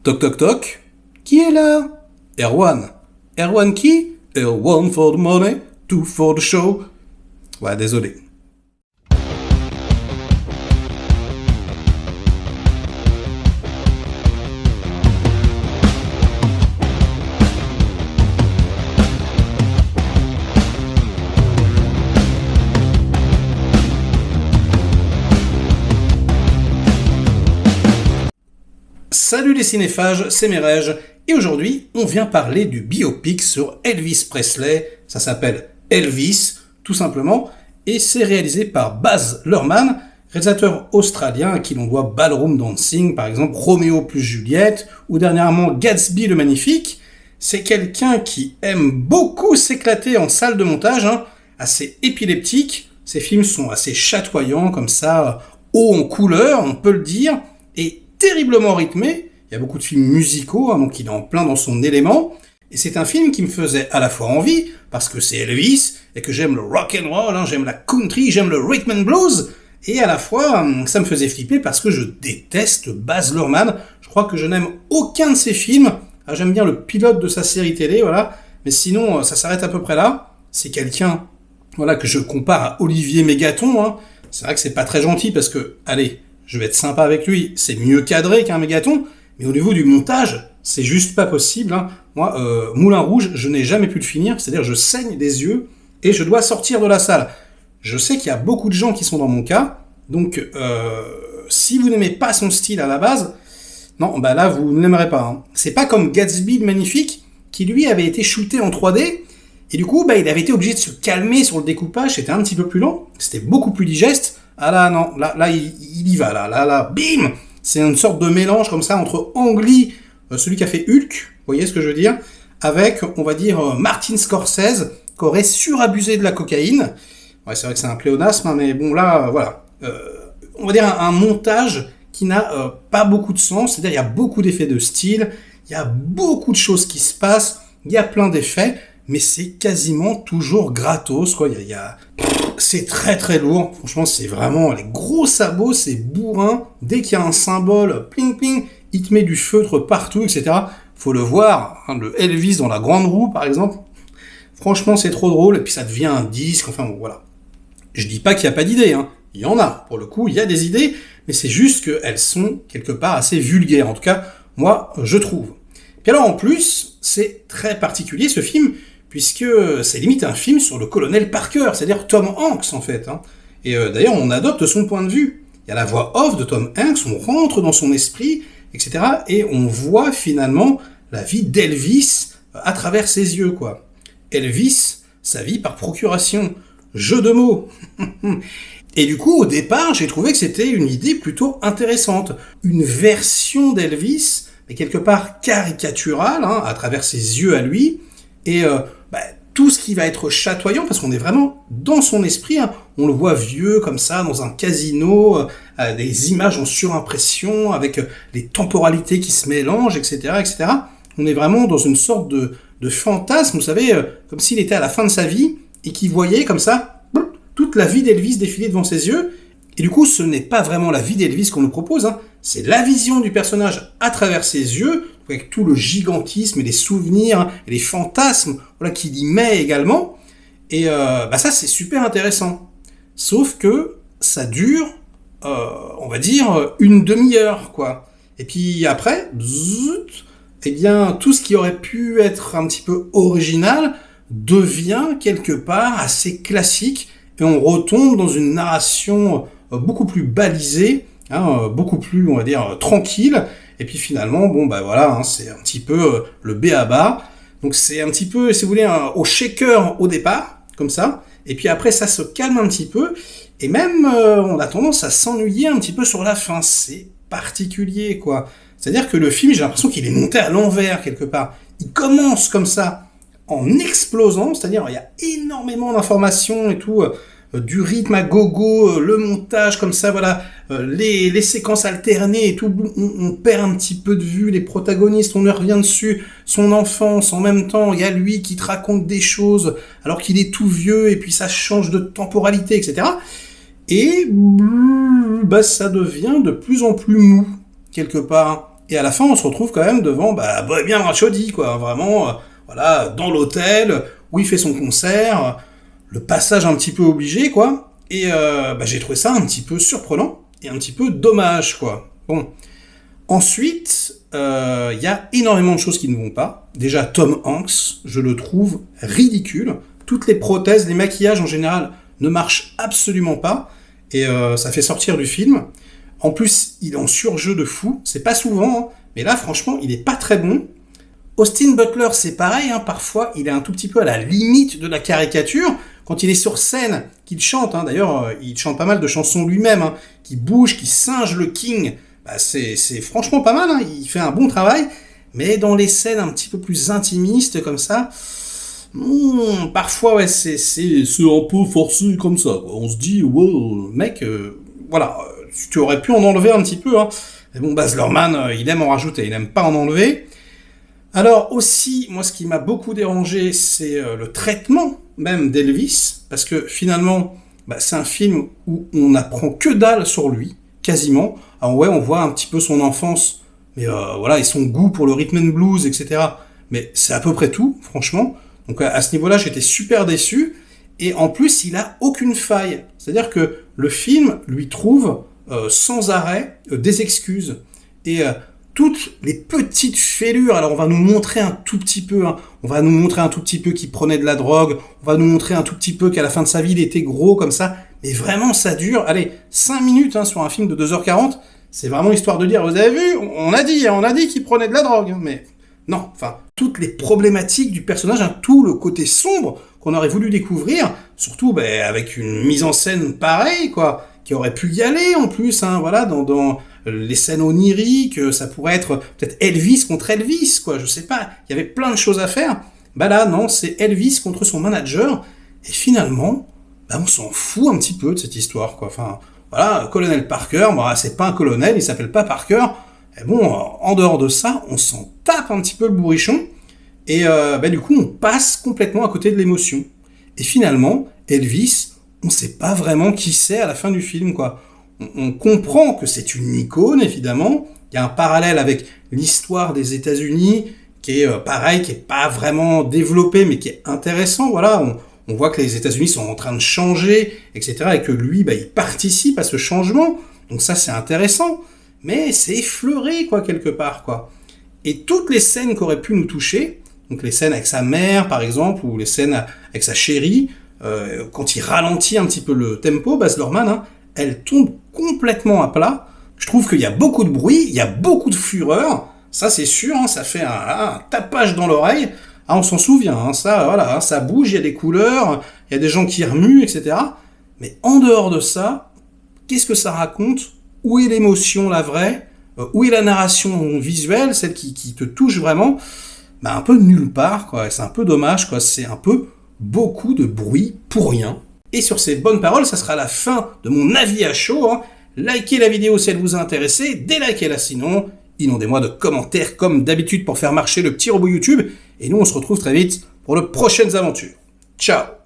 Toc toc toc. Qui est là? Erwan. Erwan qui? One for the money, two for the show. Ouais, désolé. Salut les cinéphages, c'est Merege, et aujourd'hui, on vient parler du biopic sur Elvis Presley. Ça s'appelle Elvis, tout simplement, et c'est réalisé par Baz Luhrmann, réalisateur australien à qui l'on doit Ballroom Dancing, par exemple Roméo plus Juliette, ou dernièrement Gatsby le Magnifique. C'est quelqu'un qui aime beaucoup s'éclater en salle de montage, assez épileptique. Ses films sont assez chatoyants, comme ça, hauts en couleur, on peut le dire, et terriblement rythmé. Il y a beaucoup de films musicaux, donc il est en plein dans son élément. Et c'est un film qui me faisait à la fois envie, parce que c'est Elvis, et que j'aime le rock and roll, j'aime la country, j'aime le rhythm and blues, et à la fois, ça me faisait flipper parce que je déteste Baz Luhrmann. Je crois que je n'aime aucun de ses films. J'aime bien le pilote de sa série télé, voilà. Mais sinon, ça s'arrête à peu près là. C'est quelqu'un, voilà, que je compare à Olivier Mégaton, C'est vrai que c'est pas très gentil parce que, allez, je vais être sympa avec lui, c'est mieux cadré qu'un Mégaton, mais au niveau du montage, c'est juste pas possible. Moi, Moulin Rouge, je n'ai jamais pu le finir, c'est-à-dire je saigne des yeux et je dois sortir de la salle. Je sais qu'il y a beaucoup de gens qui sont dans mon cas, donc si vous n'aimez pas son style à la base, non, bah là, vous ne l'aimerez pas. C'est pas comme Gatsby le Magnifique, qui lui avait été shooté en 3D, et du coup, il avait été obligé de se calmer sur le découpage, c'était un petit peu plus lent, c'était beaucoup plus digeste. Ah là, non, là, il y va, là, bim! C'est une sorte de mélange comme ça entre Ang Lee, celui qui a fait Hulk, vous voyez ce que je veux dire, avec, on va dire, Martin Scorsese, qui aurait surabusé de la cocaïne. Ouais, c'est vrai que c'est un pléonasme, mais bon, là, voilà. On va dire un montage qui n'a pas beaucoup de sens, c'est-à-dire il y a beaucoup d'effets de style, il y a beaucoup de choses qui se passent, il y a plein d'effets, mais c'est quasiment toujours gratos, quoi. C'est très très lourd. Franchement, c'est vraiment les gros sabots, c'est bourrin. Dès qu'il y a un symbole, pling pling, il te met du feutre partout, etc. Faut le voir, le Elvis dans la grande roue, par exemple. Franchement, c'est trop drôle. Et puis ça devient un disque. Enfin bon, voilà. Je dis pas qu'il y a pas d'idées, Il y en a. Pour le coup, il y a des idées, mais c'est juste qu'elles sont quelque part assez vulgaires. En tout cas, moi, je trouve. Puis alors, en plus, c'est très particulier ce film, puisque c'est limite un film sur le colonel Parker, c'est-à-dire Tom Hanks, en fait. Et d'ailleurs, on adopte son point de vue. Il y a la voix off de Tom Hanks, on rentre dans son esprit, etc. Et on voit finalement la vie d'Elvis à travers ses yeux, quoi. Elvis, sa vie par procuration. Jeu de mots. Et du coup, au départ, j'ai trouvé que c'était une idée plutôt intéressante. Une version d'Elvis, mais quelque part caricaturale, à travers ses yeux à lui. Et tout ce qui va être chatoyant, parce qu'on est vraiment dans son esprit, on le voit vieux comme ça, dans un casino, des images en surimpression, avec les temporalités qui se mélangent, etc., etc. On est vraiment dans une sorte de fantasme, vous savez, comme s'il était à la fin de sa vie, et qu'il voyait comme ça, toute la vie d'Elvis défiler devant ses yeux. Et du coup, ce n'est pas vraiment la vie d'Elvis qu'on nous propose, c'est la vision du personnage à travers ses yeux, avec tout le gigantisme et les souvenirs et les fantasmes qu'il y met également. Et ça, c'est super intéressant. Sauf que ça dure, on va dire, une demi-heure, quoi. Et puis après, tout ce qui aurait pu être un petit peu original devient quelque part assez classique, et on retombe dans une narration beaucoup plus balisée, beaucoup plus, on va dire, tranquille. Et puis finalement, c'est un petit peu le b.a.-ba. Donc c'est un petit peu, si vous voulez, au shaker au départ, comme ça. Et puis après, ça se calme un petit peu. Et même, on a tendance à s'ennuyer un petit peu sur la fin. C'est particulier, quoi. C'est-à-dire que le film, j'ai l'impression qu'il est monté à l'envers, quelque part. Il commence comme ça, en explosant. C'est-à-dire, il y a énormément d'informations et tout, du rythme à gogo, le montage comme ça, voilà, les séquences alternées et tout, on perd un petit peu de vue les protagonistes, on revient dessus, son enfance, en même temps, il y a lui qui te raconte des choses alors qu'il est tout vieux, et puis ça change de temporalité, etc. Et ça devient de plus en plus mou, quelque part. Et à la fin, on se retrouve quand même devant Bohemian Rhapsody, quoi. Vraiment, voilà, dans l'hôtel, où il fait son concert, le passage un petit peu obligé, quoi. Et j'ai trouvé ça un petit peu surprenant et un petit peu dommage, quoi. Bon. Ensuite, il y a énormément de choses qui ne vont pas. Déjà, Tom Hanks, je le trouve ridicule. Toutes les prothèses, les maquillages en général ne marchent absolument pas. Et ça fait sortir du film. En plus, il est en surjeu de fou. C'est pas souvent, hein, mais là, franchement, il est pas très bon. Austin Butler, c'est pareil. Hein, parfois, il est un tout petit peu à la limite de la caricature. Quand il est sur scène, qu'il chante, hein, d'ailleurs, il chante pas mal de chansons lui-même, hein, qui bouge, qui singe le King. C'est franchement pas mal, hein, il fait un bon travail. Mais dans les scènes un petit peu plus intimistes, comme ça, parfois, ouais, c'est un peu forcé comme ça, quoi. On se dit, wow, mec, voilà, tu aurais pu en enlever un petit peu, hein. Mais bon, Baz Luhrmann, il aime en rajouter, il aime pas en enlever. Alors aussi, moi, ce qui m'a beaucoup dérangé, c'est le traitement même d'Elvis, parce que finalement, c'est un film où on n'apprend que dalle sur lui, quasiment. Alors ouais, on voit un petit peu son enfance, mais voilà, et son goût pour le rhythm and blues, etc. Mais c'est à peu près tout, franchement. Donc à ce niveau-là, j'étais super déçu. Et en plus, il a aucune faille. C'est-à-dire que le film lui trouve sans arrêt des excuses. Et toutes les petites fêlures, alors on va nous montrer un tout petit peu, hein, on va nous montrer un tout petit peu qu'il prenait de la drogue, on va nous montrer un tout petit peu qu'à la fin de sa vie, il était gros comme ça. Mais vraiment, ça dure, allez, 5 minutes hein, sur un film de 2h40. C'est vraiment histoire de dire, vous avez vu, on a dit qu'il prenait de la drogue. Hein, mais non, enfin, toutes les problématiques du personnage, hein, tout le côté sombre qu'on aurait voulu découvrir, surtout avec une mise en scène pareille, quoi, qui aurait pu y aller en plus, hein, voilà, dans les scènes oniriques, ça pourrait être peut-être Elvis contre Elvis, quoi, je sais pas, il y avait plein de choses à faire. Là, non, c'est Elvis contre son manager, et finalement, on s'en fout un petit peu de cette histoire, quoi, enfin, voilà, Colonel Parker, c'est pas un colonel, il s'appelle pas Parker, et bon, en dehors de ça, on s'en tape un petit peu le bourrichon, et du coup, on passe complètement à côté de l'émotion. Et finalement, Elvis, on sait pas vraiment qui c'est à la fin du film, quoi. On comprend que c'est une icône, évidemment. Il y a un parallèle avec l'histoire des États-Unis, qui est pareil, qui est pas vraiment développé, mais qui est intéressant. Voilà, on voit que les États-Unis sont en train de changer, etc., et que lui, il participe à ce changement. Donc ça, c'est intéressant. Mais c'est effleuré, quoi, quelque part, quoi. Et toutes les scènes qui auraient pu nous toucher, donc les scènes avec sa mère, par exemple, ou les scènes avec sa chérie, quand il ralentit un petit peu le tempo, Baz Luhrmann, hein, elles tombent complètement à plat. Je trouve qu'il y a beaucoup de bruit, il y a beaucoup de fureur, ça c'est sûr, hein, ça fait un tapage dans l'oreille. Ah, on s'en souvient, hein, ça, voilà, hein, ça bouge, il y a des couleurs, il y a des gens qui remuent, etc. Mais en dehors de ça, qu'est-ce que ça raconte? Où est l'émotion, la vraie? Où est la narration visuelle, celle qui te touche vraiment? Un peu nulle part, quoi. C'est un peu dommage, quoi. C'est un peu beaucoup de bruit pour rien. Et sur ces bonnes paroles, ça sera la fin de mon avis à chaud. Hein. Likez la vidéo si elle vous a intéressé, délikez-la sinon. Inondez-moi de commentaires comme d'habitude pour faire marcher le petit robot YouTube. Et nous, on se retrouve très vite pour de prochaines aventures. Ciao!